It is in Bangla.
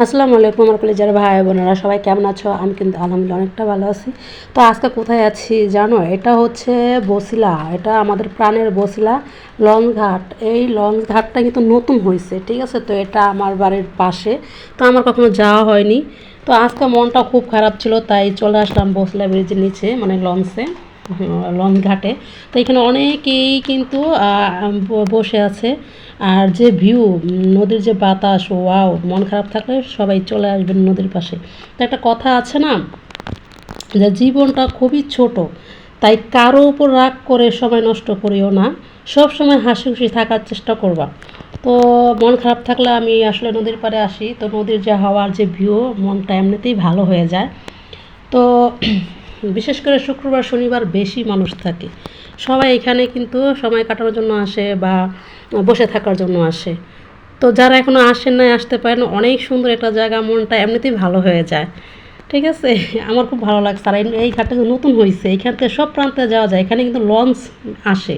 আসসালামু আলাইকুম আমার কলেজের ভাই বোনেরা সবাই কেমন আছো? আমি কিন্তু আলহামদুলিল্লাহ অনেকটা ভালো আছি। তো আজকে কোথায় আছি জানো? এটা হচ্ছে বসিলা, এটা আমাদের প্রাণের বসিলা লঞ্চ ঘাট। এই লঞ্চ ঘাটটা কিন্তু নতুন হয়েছে, ঠিক আছে? তো এটা আমার বাড়ির পাশে, তো আমার কখনো যাওয়া হয়নি। তো আজকে মনটা খুব খারাপ ছিল, তাই চলে আসলাম বসিলা ব্রিজের নিচে, মানে লঞ্চে, লঞ্চ ঘাটে। তো এখানে অনেকেই কিন্তু বসে আছে। আর যে ভিউ, নদীর যে বাতাস, ওয়াও! মন খারাপ থাকলে সবাই চলে আসবেন নদীর পাশে। তো একটা কথা আছে না, যে জীবনটা খুবই ছোট, তাই কারো উপর রাগ করে সময় নষ্ট করিও না, সব সময় হাসি খুশি থাকার চেষ্টা করবা। তো মন খারাপ থাকলে আমি আসলে নদীর পাড়ে আসি, তো নদীর যে হাওয়ার যে ভিউ, মনটা এমনিতেই ভালো হয়ে যায়। তো বিশেষ করে শুক্রবার শনিবার বেশি মানুষ থাকে, সবাই এখানে কিন্তু সময় কাটানোর জন্য আসে বা বসে থাকার জন্য আসে। তো যারা এখনও আসেন নাই, আসতে পারেন, অনেক সুন্দর একটা জায়গা, মনটা এমনিতেই ভালো হয়ে যায়, ঠিক আছে? আমার খুব ভালো লাগছে। আর এই ঘাটটা নতুন হয়েছে, এইখান থেকে সব প্রান্তে যাওয়া যায়, এখানে কিন্তু লঞ্চ আসে।